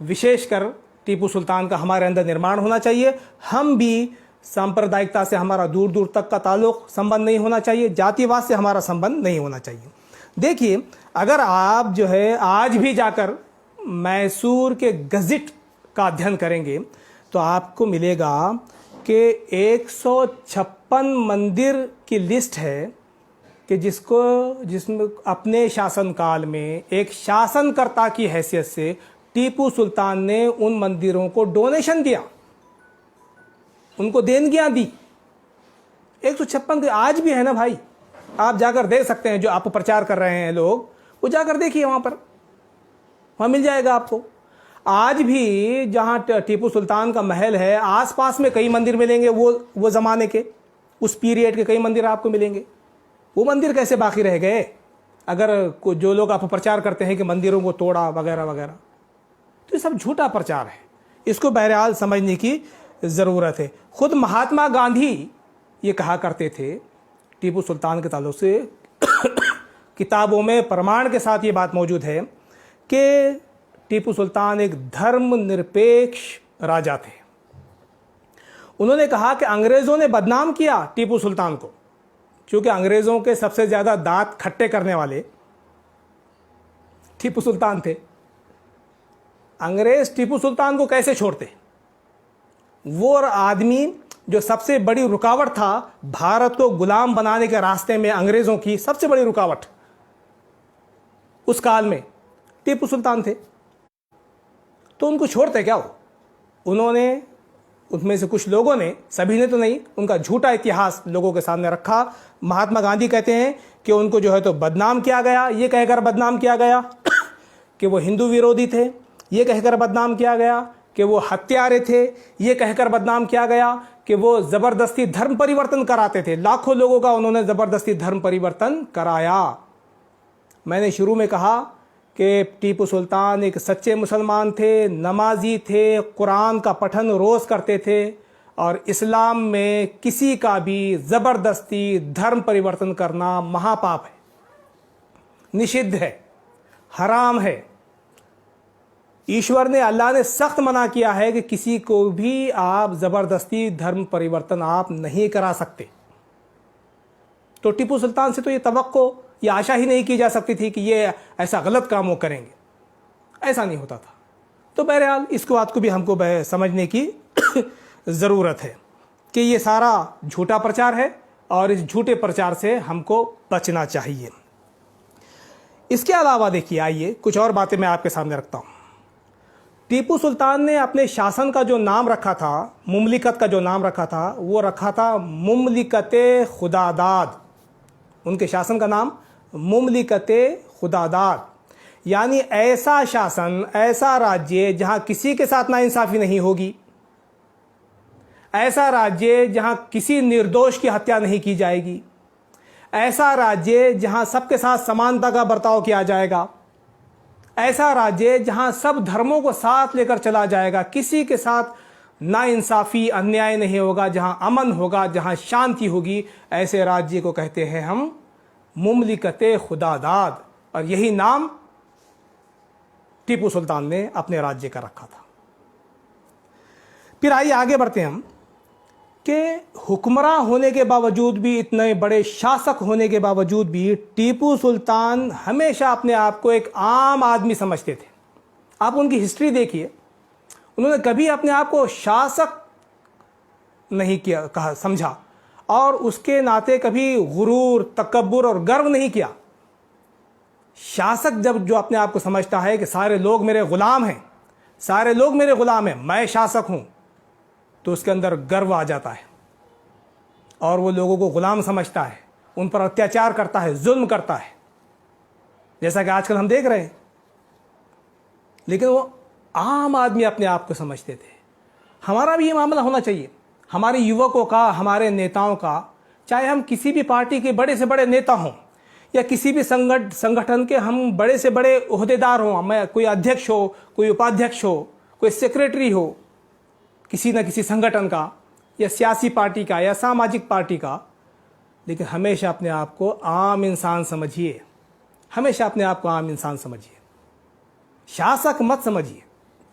विशेषकर टीपू सुल्तान का हमारे अंदर निर्माण होना चाहिए। हम भी सांप्रदायिकता से हमारा दूर दूर तक का ताल्लुक, संबंध नहीं होना चाहिए, जातिवाद से हमारा संबंध नहीं होना चाहिए। देखिए, अगर आप जो है आज भी जाकर मैसूर के गज़िट का अध्ययन करेंगे तो आपको मिलेगा कि 156 मंदिर की लिस्ट है कि जिसमें अपने शासनकाल में एक शासनकर्ता की हैसियत से टीपू सुल्तान ने उन मंदिरों को डोनेशन दिया, उनको देनगियां दी। 156 आज भी है ना भाई, आप जाकर देख सकते हैं, जो आप प्रचार कर रहे हैं लोग, वो जाकर देखिए, वहाँ मिल जाएगा आपको। आज भी जहाँ टीपू सुल्तान का महल है, आसपास में कई मंदिर मिलेंगे, वो ज़माने के, उस पीरियड के कई मंदिर आपको मिलेंगे। वो मंदिर कैसे बाकी रह गए अगर जो लोग आप प्रचार करते हैं कि मंदिरों को तोड़ा वगैरह वगैरह? तो ये सब झूठा प्रचार है, इसको बहरहाल समझने की ज़रूरत है। खुद महात्मा गांधी ये कहा करते थे टीपू सुल्तान के ताल्लुक से किताबों में प्रमाण के साथ ये बात मौजूद है कि टीपू सुल्तान एक धर्मनिरपेक्ष राजा थे। उन्होंने कहा कि अंग्रेज़ों ने बदनाम किया टीपू सुल्तान को, क्योंकि अंग्रेज़ों के सबसे ज़्यादा दांत खट्टे करने वाले टीपू सुल्तान थे। अंग्रेज़ टीपू सुल्तान को कैसे छोड़ते? वो आदमी जो सबसे बड़ी रुकावट था भारत को गुलाम बनाने के रास्ते में, अंग्रेज़ों की सबसे बड़ी रुकावट उस काल में टीपू सुल्तान थे, तो उनको छोड़ते क्या वो? उन्होंने, उसमें से कुछ लोगों ने, सभी ने तो नहीं, उनका झूठा इतिहास लोगों के सामने रखा। महात्मा गांधी कहते हैं कि उनको जो है तो बदनाम किया गया, ये कहकर बदनाम किया गया कि वो हिंदू विरोधी थे, ये कहकर बदनाम किया गया कि वो हत्यारे थे, ये कहकर बदनाम किया गया कि वो ज़बरदस्ती धर्म परिवर्तन कराते थे। लाखों लोगों का उन्होंने ज़बरदस्ती धर्म परिवर्तन कराया। मैंने शुरू में कहा कि टीपू सुल्तान एक सच्चे मुसलमान थे, नमाजी थे, कुरान का पठन रोज़ करते थे, और इस्लाम में किसी का भी ज़बरदस्ती धर्म परिवर्तन करना महापाप है, निषिद्ध है, हराम है। ईश्वर ने, अल्लाह ने सख्त मना किया है कि किसी को भी आप ज़बरदस्ती धर्म परिवर्तन आप नहीं करा सकते। तो टीपू सुल्तान से तो ये तवक्को, ये आशा ही नहीं की जा सकती थी कि ये ऐसा गलत काम वो करेंगे, ऐसा नहीं होता था। तो बहरहाल इस बात को भी हमको समझने की ज़रूरत है कि ये सारा झूठा प्रचार है और इस झूठे प्रचार से हमको बचना चाहिए। इसके अलावा देखिए, आइए कुछ और बातें मैं आपके सामने रखता हूँ। टीपू सुल्तान ने अपने शासन का जो नाम रखा था, मुमलिकत का जो नाम रखा था, वो रखा था मुमलिकत खुदादाद। उनके शासन का नाम मुमलिकत खुदादाद, यानी ऐसा शासन, ऐसा राज्य जहाँ किसी के साथ नाइंसाफ़ी नहीं होगी, ऐसा राज्य जहाँ किसी निर्दोष की हत्या नहीं की जाएगी, ऐसा राज्य जहाँ सबके साथ समानता का बर्ताव किया जाएगा, ऐसा राज्य जहाँ सब धर्मों को साथ लेकर चला जाएगा, किसी के साथ नाइंसाफ़ी, अन्याय नहीं होगा, जहाँ अमन होगा, जहाँ शांति होगी, ऐसे राज्य को कहते हैं हम मुमलिकत खुदादाद। और यही नाम टीपू सुल्तान ने अपने राज्य का रखा था। फिर आइए आगे बढ़ते हैं हम कि हुक्मरान होने के बावजूद भी, इतने बड़े शासक होने के बावजूद भी, टीपू सुल्तान हमेशा अपने आप को एक आम आदमी समझते थे। आप उनकी हिस्ट्री देखिए, उन्होंने कभी अपने आप को शासक नहीं किया, कहा, समझा, और उसके नाते कभी गुरूर, तकब्बुर और गर्व नहीं किया। शासक जब जो अपने आप को समझता है कि सारे लोग मेरे गुलाम हैं, सारे लोग मेरे गुलाम हैं, मैं शासक हूं, तो उसके अंदर गर्व आ जाता है और वो लोगों को गुलाम समझता है, उन पर अत्याचार करता है, जुल्म करता है, जैसा कि आजकल हम देख रहे हैं। लेकिन वो आम आदमी अपने आप को समझते थे। हमारा भी ये मामला होना चाहिए, हमारे युवकों का, हमारे नेताओं का, चाहे हम किसी भी पार्टी के बड़े से बड़े नेता हों या किसी भी संगठन के हम बड़े से बड़े ओहदेदार हों, मैं कोई अध्यक्ष हो, कोई उपाध्यक्ष हो, कोई सेक्रेटरी हो किसी न किसी संगठन का या सियासी पार्टी का या सामाजिक पार्टी का, लेकिन हमेशा अपने आप को आम इंसान समझिए, हमेशा अपने आप को आम इंसान समझिए, शासक मत समझिए,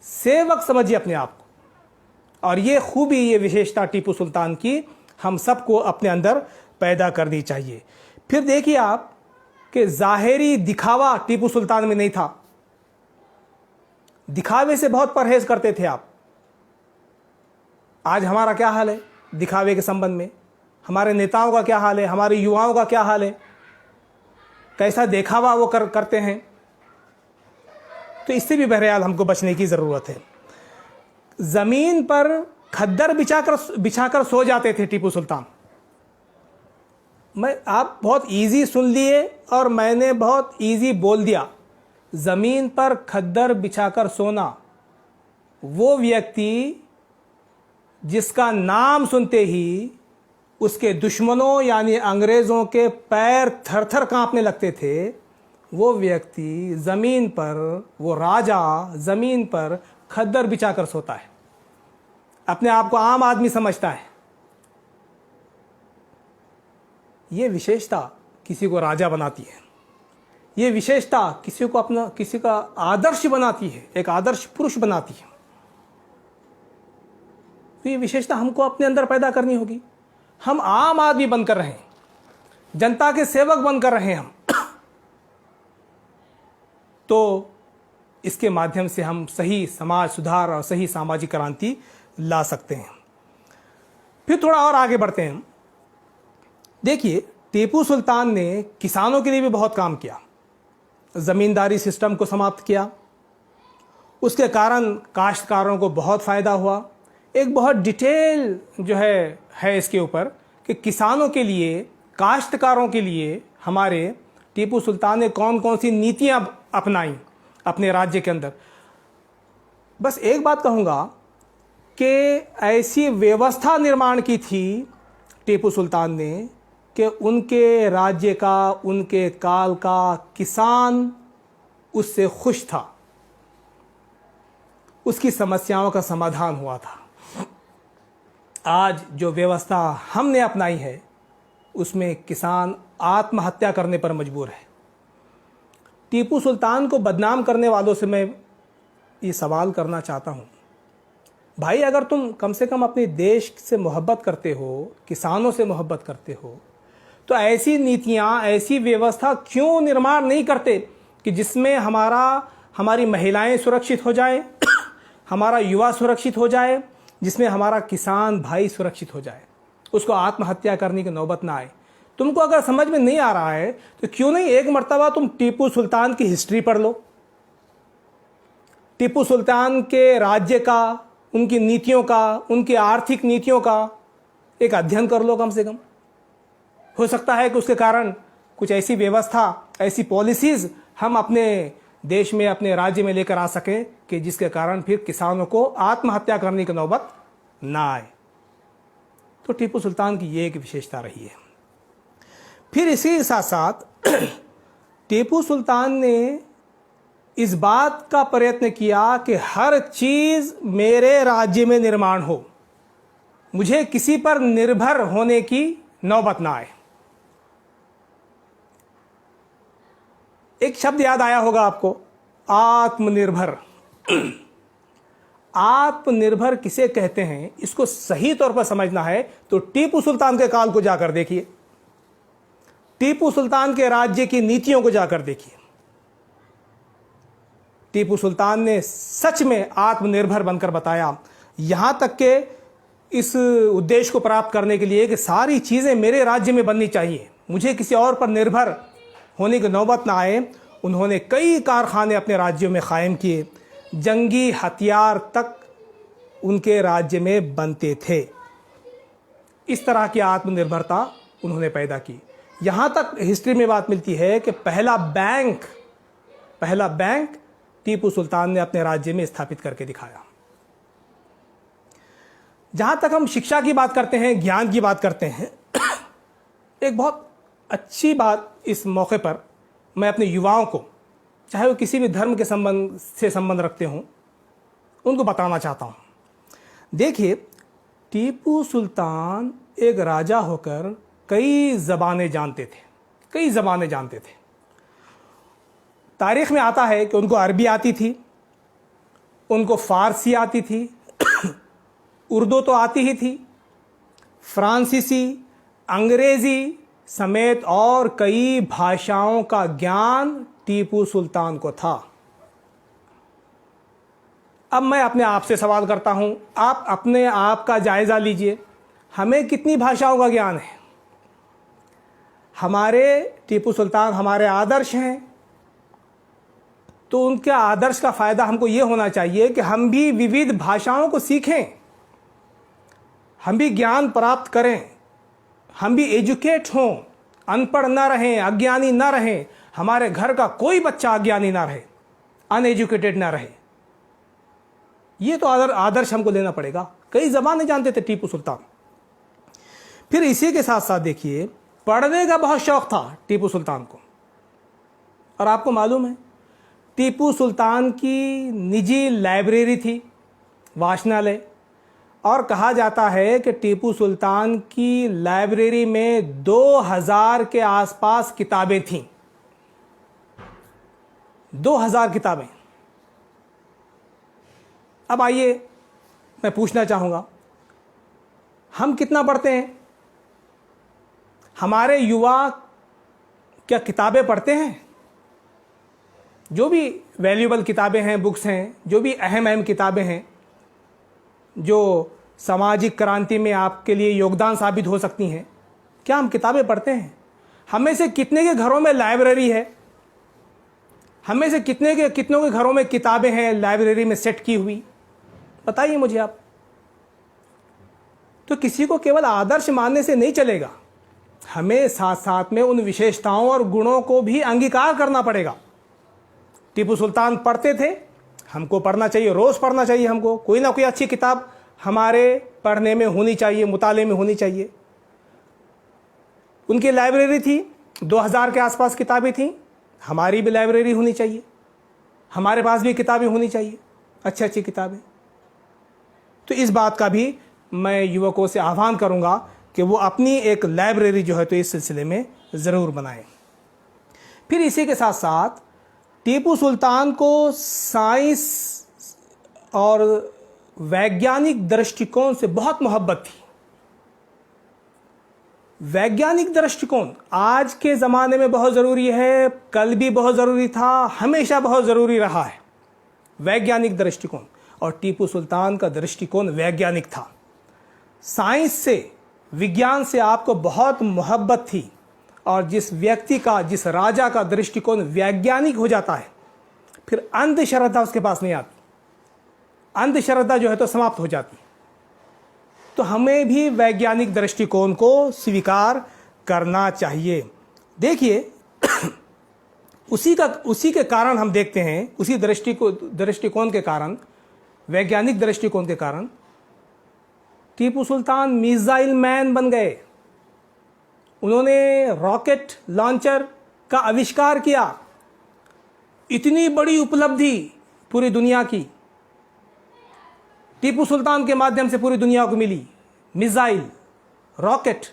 सेवक समझिए अपने आप को। और ये खूबी, ये विशेषता टीपू सुल्तान की हम सबको अपने अंदर पैदा करनी चाहिए। फिर देखिए आप कि ज़ाहिरी दिखावा टीपू सुल्तान में नहीं था, दिखावे से बहुत परहेज करते थे आप। आज हमारा क्या हाल है दिखावे के संबंध में, हमारे नेताओं का क्या हाल है, हमारे युवाओं का क्या हाल है, कैसा दिखावा वो करते हैं। तो इससे भी बहरहाल हमको बचने की ज़रूरत है। ज़मीन पर खद्दर बिछाकर सो जाते थे टीपू सुल्तान। आप बहुत इजी सुन लिए और मैंने बहुत इजी बोल दिया। ज़मीन पर खद्दर बिछाकर सोना, वो व्यक्ति जिसका नाम सुनते ही उसके दुश्मनों यानी अंग्रेज़ों के पैर थर थर कांपने लगते थे, वो व्यक्ति ज़मीन पर, वो राजा ज़मीन पर खद्दर बिछाकर सोता है। अपने आप को आम आदमी समझता है। ये विशेषता किसी को राजा बनाती है, ये विशेषता किसी का आदर्श बनाती है, एक आदर्श पुरुष बनाती है। तो ये विशेषता हमको अपने अंदर पैदा करनी होगी। हम आम आदमी बनकर रहें, जनता के सेवक बनकर रहें हम, तो इसके माध्यम से हम सही समाज सुधार और सही सामाजिक क्रांति ला सकते हैं। फिर थोड़ा और आगे बढ़ते हैं। देखिए, टीपू सुल्तान ने किसानों के लिए भी बहुत काम किया। ज़मींदारी सिस्टम को समाप्त किया, उसके कारण काश्तकारों को बहुत फ़ायदा हुआ। एक बहुत डिटेल जो है इसके ऊपर कि किसानों के लिए, काश्तकारों के लिए हमारे टीपू सुल्तान ने कौन कौन सी नीतियां अपनाई अपने राज्य के अंदर। बस एक बात कहूँगा कि ऐसी व्यवस्था निर्माण की थी टीपू सुल्तान ने कि उनके राज्य का, उनके काल का किसान उससे खुश था, उसकी समस्याओं का समाधान हुआ था। आज जो व्यवस्था हमने अपनाई है उसमें किसान आत्महत्या करने पर मजबूर है। टीपू सुल्तान को बदनाम करने वालों से मैं ये सवाल करना चाहता हूँ, भाई अगर तुम कम से कम अपने देश से मोहब्बत करते हो, किसानों से मोहब्बत करते हो, तो ऐसी नीतियाँ, ऐसी व्यवस्था क्यों निर्माण नहीं करते कि जिसमें हमारी महिलाएं सुरक्षित हो जाए, हमारा युवा सुरक्षित हो जाए, जिसमें हमारा किसान भाई सुरक्षित हो जाए, उसको आत्महत्या करने की नौबत ना आए। तुमको अगर समझ में नहीं आ रहा है तो क्यों नहीं एक मर्तबा तुम टीपू सुल्तान की हिस्ट्री पढ़ लो, टीपू सुल्तान के राज्य का, उनकी नीतियों का, उनकी आर्थिक नीतियों का एक अध्ययन कर लो कम से कम। हो सकता है कि उसके कारण कुछ ऐसी व्यवस्था, ऐसी पॉलिसीज़ हम अपने देश में, अपने राज्य में लेकर आ सकें कि जिसके कारण फिर किसानों को आत्महत्या करने की नौबत ना आए। तो टीपू सुल्तान की ये एक विशेषता रही है। फिर इसी के साथ साथ टीपू सुल्तान ने इस बात का प्रयत्न किया कि हर चीज़ मेरे राज्य में निर्माण हो, मुझे किसी पर निर्भर होने की नौबत ना आए। एक शब्द याद आया होगा आपको, आत्मनिर्भर। आत्मनिर्भर किसे कहते हैं, इसको सही तौर पर समझना है तो टीपू सुल्तान के काल को जाकर देखिए, टीपू सुल्तान के राज्य की नीतियों को जाकर देखिए। टीपू सुल्तान ने सच में आत्मनिर्भर बनकर बताया, यहां तक कि इस उद्देश्य को प्राप्त करने के लिए कि सारी चीजें मेरे राज्य में बननी चाहिए, मुझे किसी और पर निर्भर होने की नौबत ना आए। उन्होंने कई कारखाने अपने राज्यों में कायम किए, जंगी हथियार तक उनके राज्य में बनते थे। इस तरह की आत्मनिर्भरता उन्होंने पैदा की। यहाँ तक हिस्ट्री में बात मिलती है कि पहला बैंक टीपू सुल्तान ने अपने राज्य में स्थापित करके दिखाया। जहाँ तक हम शिक्षा की बात करते हैं, ज्ञान की बात करते हैं, एक बहुत अच्छी बात इस मौके पर मैं अपने युवाओं को, चाहे वो किसी भी धर्म के संबंध रखते हों, उनको बताना चाहता हूँ। देखिए, टीपू सुल्तान एक राजा होकर कई ज़बानें जानते थे। तारीख़ में आता है कि उनको अरबी आती थी, उनको फ़ारसी आती थी, उर्दू तो आती ही थी, फ्रांसीसी, अंग्रेज़ी समेत और कई भाषाओं का ज्ञान टीपू सुल्तान को था। अब मैं अपने आप से सवाल करता हूं, आप अपने आप का जायज़ा लीजिए, हमें कितनी भाषाओं का ज्ञान है? हमारे टीपू सुल्तान हमारे आदर्श हैं, तो उनके आदर्श का फ़ायदा हमको ये होना चाहिए कि हम भी विविध भाषाओं को सीखें, हम भी ज्ञान प्राप्त करें, हम भी एजुकेट हों, अनपढ़ ना रहें, अज्ञानी ना रहें, हमारे घर का कोई बच्चा अज्ञानी ना रहे, अनएजुकेटेड ना रहे। ये तो आदर्श हमको लेना पड़ेगा। कई ज़बानें जानते थे टीपू सुल्तान। फिर इसी के साथ साथ देखिए, पढ़ने का बहुत शौक था टीपू सुल्तान को। और आपको मालूम है, टीपू सुल्तान की निजी लाइब्रेरी थी, वाचनालय, और कहा जाता है कि टीपू सुल्तान की लाइब्रेरी में 2000 के आसपास किताबें थीं। 2000 किताबें। अब आइए, मैं पूछना चाहूँगा, हम कितना पढ़ते हैं? हमारे युवा क्या किताबें पढ़ते हैं? जो भी वैल्यूएबल किताबें हैं, बुक्स हैं, जो भी अहम किताबें हैं, जो सामाजिक क्रांति में आपके लिए योगदान साबित हो सकती हैं, क्या हम किताबें पढ़ते हैं? हम में से कितने के घरों में लाइब्रेरी है? हम में से कितनों के घरों में किताबें हैं लाइब्रेरी में सेट की हुई? बताइए मुझे आप। तो किसी को केवल आदर्श मानने से नहीं चलेगा, हमें साथ साथ में उन विशेषताओं और गुणों को भी अंगीकार करना पड़ेगा। टीपू सुल्तान पढ़ते थे, हमको पढ़ना चाहिए, रोज़ पढ़ना चाहिए। हमको कोई ना कोई अच्छी किताब हमारे पढ़ने में होनी चाहिए, मुताले में होनी चाहिए। उनकी लाइब्रेरी थी, 2000 के आसपास किताबें थीं, हमारी भी लाइब्रेरी होनी चाहिए, हमारे पास भी किताबें होनी चाहिए, अच्छी अच्छी किताबें। तो इस बात का भी मैं युवकों से आह्वान करूंगा कि वो अपनी एक लाइब्रेरी जो है तो इस सिलसिले में ज़रूर बनाएं। फिर इसी के साथ साथ टीपू सुल्तान को साइंस और वैज्ञानिक दृष्टिकोण से बहुत मोहब्बत थी। वैज्ञानिक दृष्टिकोण आज के ज़माने में बहुत ज़रूरी है, कल भी बहुत ज़रूरी था, हमेशा बहुत ज़रूरी रहा है वैज्ञानिक दृष्टिकोण। और टीपू सुल्तान का दृष्टिकोण वैज्ञानिक था। साइंस से, विज्ञान से आपको बहुत मोहब्बत थी। और जिस व्यक्ति का, जिस राजा का दृष्टिकोण वैज्ञानिक हो जाता है, फिर अंधश्रद्धा उसके पास नहीं आती। अंधश्रद्धा जो है तो समाप्त हो जाती। तो हमें भी वैज्ञानिक दृष्टिकोण को स्वीकार करना चाहिए। देखिए उसी के कारण हम देखते हैं, उसी दृष्टिकोण के कारण, वैज्ञानिक दृष्टिकोण के कारण टीपू सुल्तान मिसाइल मैन बन गए। उन्होंने रॉकेट लॉन्चर का आविष्कार किया। इतनी बड़ी उपलब्धि पूरी दुनिया की टीपू सुल्तान के माध्यम से पूरी दुनिया को मिली। Missile, rocket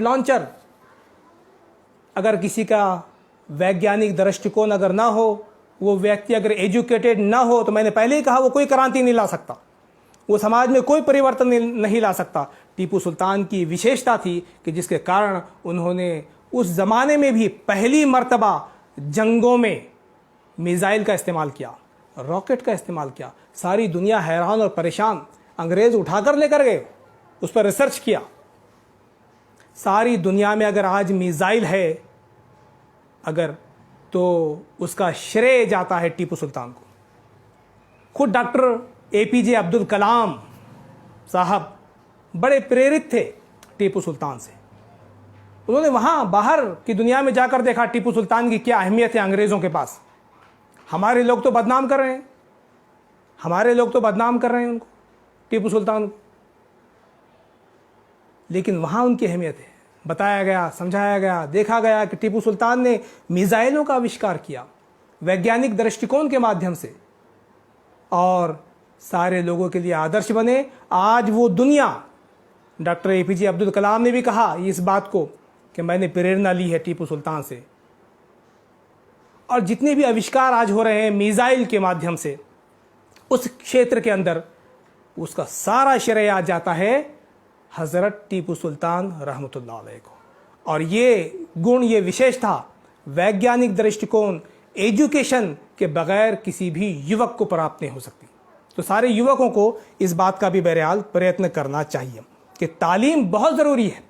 launcher. अगर किसी का वैज्ञानिक दृष्टिकोण अगर ना हो, वो व्यक्ति अगर एजुकेटेड ना हो, तो मैंने पहले ही कहा वो कोई क्रांति नहीं ला सकता, वो समाज में कोई परिवर्तन नहीं ला सकता। टीपू सुल्तान की विशेषता थी कि जिसके कारण उन्होंने उस ज़माने में भी पहली मर्तबा जंगों में मिसाइल का इस्तेमाल किया, रॉकेट का इस्तेमाल किया। सारी दुनिया हैरान और परेशान, अंग्रेज़ उठाकर लेकर गए, उस पर रिसर्च किया। सारी दुनिया में अगर आज मिसाइल है अगर, तो उसका श्रेय जाता है टीपू सुल्तान को। खुद डॉक्टर एपीजे अब्दुल कलाम साहब बड़े प्रेरित थे टीपू सुल्तान से। उन्होंने वहाँ बाहर की दुनिया में जाकर देखा टीपू सुल्तान की क्या अहमियत है अंग्रेज़ों के पास। हमारे लोग तो बदनाम कर रहे हैं, उनको, टीपू सुल्तान को, लेकिन वहाँ उनकी अहमियत है। बताया गया, समझाया गया, देखा गया कि टीपू सुल्तान ने मिसाइलों का आविष्कार किया वैज्ञानिक दृष्टिकोण के माध्यम से, और सारे लोगों के लिए आदर्श बने। आज वो दुनिया, डॉक्टर एपीजे अब्दुल कलाम ने भी कहा इस बात को कि मैंने प्रेरणा ली है टीपू सुल्तान से। और जितने भी आविष्कार आज हो रहे हैं मिसाइल के माध्यम से उस क्षेत्र के अंदर, उसका सारा श्रेय आज जाता है हज़रत टीपू सुल्तान रहमतुल्लाह अलैह को। और ये गुण, ये विशेषता, वैज्ञानिक दृष्टिकोण, एजुकेशन के बगैर किसी भी युवक को प्राप्त नहीं हो सकती। तो सारे युवकों को इस बात का भी बहरहाल प्रयत्न करना चाहिए कि तालीम बहुत ज़रूरी है,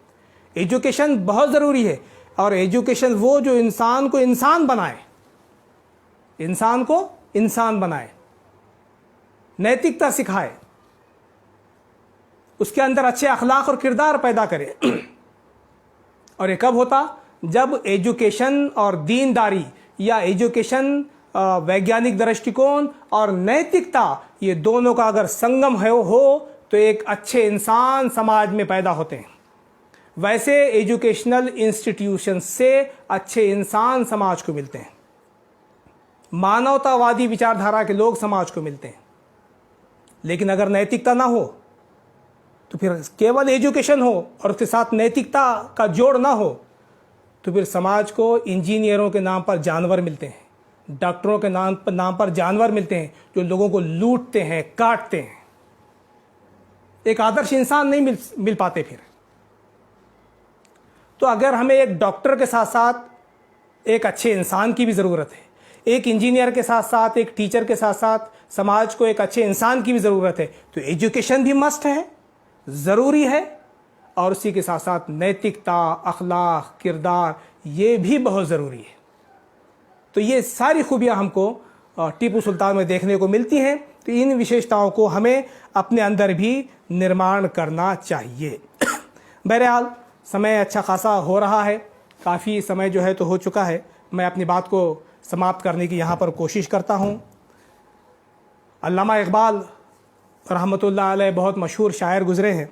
एजुकेशन बहुत ज़रूरी है, और एजुकेशन वो जो इंसान को इंसान बनाए, इंसान को इंसान बनाए, नैतिकता सिखाए, उसके अंदर अच्छे अखलाक और किरदार पैदा करे। और ये कब होता? जब एजुकेशन और दीनदारी या एजुकेशन वैज्ञानिक दृष्टिकोण और नैतिकता, ये दोनों का अगर संगम हो तो एक अच्छे इंसान समाज में पैदा होते हैं। वैसे एजुकेशनल इंस्टीट्यूशन से अच्छे इंसान समाज को मिलते हैं, मानवतावादी विचारधारा के लोग समाज को मिलते हैं। लेकिन अगर नैतिकता ना हो तो फिर केवल एजुकेशन हो और उसके साथ नैतिकता का जोड़ ना हो तो फिर समाज को इंजीनियरों के नाम पर जानवर मिलते हैं, डॉक्टरों के नाम पर जानवर मिलते हैं जो लोगों को लूटते हैं, काटते हैं। एक आदर्श इंसान नहीं मिल पाते फिर। तो अगर हमें एक डॉक्टर के साथ साथ एक अच्छे इंसान की भी ज़रूरत है, एक इंजीनियर के साथ साथ एक टीचर के साथ साथ समाज को एक अच्छे इंसान की भी ज़रूरत है, तो एजुकेशन भी मस्ट है, ज़रूरी है, और उसी के साथ साथ नैतिकता, अखलाक, किरदार, ये भी बहुत ज़रूरी है। तो ये सारी खूबियाँ हमको टीपू सुल्तान में देखने को मिलती हैं। तो इन विशेषताओं को हमें अपने अंदर भी निर्माण करना चाहिए। बहरहाल समय अच्छा खासा हो रहा है, काफ़ी समय जो है तो हो चुका है। मैं अपनी बात को समाप्त करने की यहाँ पर कोशिश करता हूँ। अल्लामा इकबाल रहमतुल्लाह अलैह बहुत मशहूर शायर गुज़रे हैं।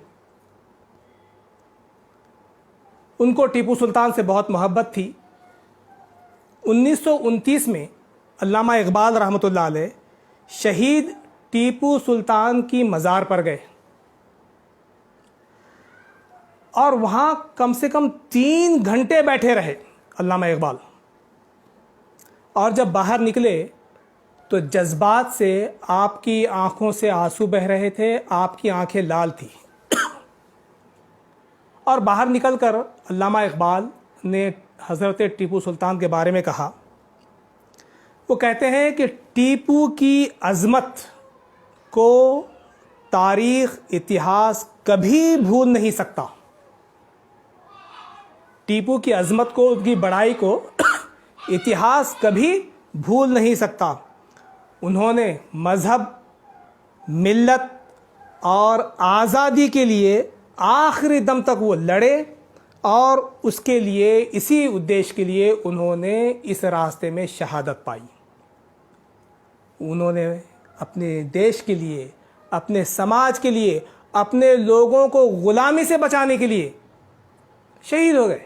उनको टीपू सुल्तान से बहुत मोहब्बत थी। 1929 में अल्लामा इकबाल रहमतुल्लाह अलैह शहीद टीपू सुल्तान की मज़ार पर गए और वहाँ कम से कम 3 घंटे बैठे रहे अल्लामा इकबाल। और जब बाहर निकले तो जज्बात से आपकी आंखों से आंसू बह रहे थे, आपकी आंखें लाल थी। और बाहर निकलकर अल्लामा इकबाल ने हज़रत टीपू सुल्तान के बारे में कहा। वो कहते हैं कि टीपू की अज़मत को तारीख़, इतिहास कभी भूल नहीं सकता। टीपू की अज़मत को, उनकी बड़ाई को इतिहास कभी भूल नहीं सकता। उन्होंने मज़हब, मिल्लत और आज़ादी के लिए आखिरी दम तक वो लड़े और उसके लिए, इसी उद्देश्य के लिए उन्होंने इस रास्ते में शहादत पाई। उन्होंने अपने देश के लिए, अपने समाज के लिए, अपने लोगों को ग़ुलामी से बचाने के लिए शहीद हो गए,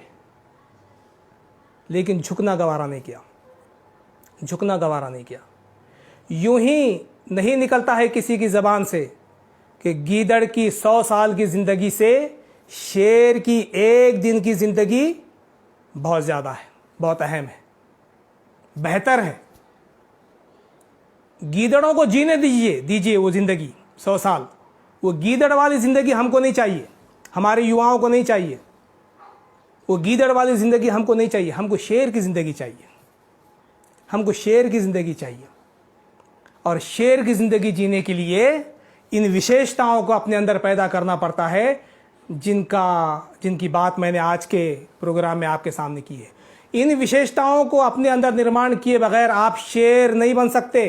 लेकिन झुकना गवारा नहीं किया, झुकना गवारा नहीं किया। यूं ही नहीं निकलता है किसी की ज़बान से कि गीदड़ की 100 साल की ज़िंदगी से शेर की एक दिन की ज़िंदगी बहुत ज़्यादा है, बहुत अहम है, बेहतर है। गीदड़ों को जीने दीजिए वो ज़िंदगी 100 साल। वो गीदड़ वाली ज़िंदगी हमको नहीं चाहिए, हमारे युवाओं को नहीं चाहिए। वो गीदड़ वाली ज़िंदगी हमको नहीं चाहिए, हमको शेर की ज़िंदगी चाहिए, हमको शेर की ज़िंदगी चाहिए। और शेर की ज़िंदगी जीने के लिए इन विशेषताओं को अपने अंदर पैदा करना पड़ता है, जिनकी बात मैंने आज के प्रोग्राम में आपके सामने की है। इन विशेषताओं को अपने अंदर निर्माण किए बगैर आप शेर नहीं बन सकते।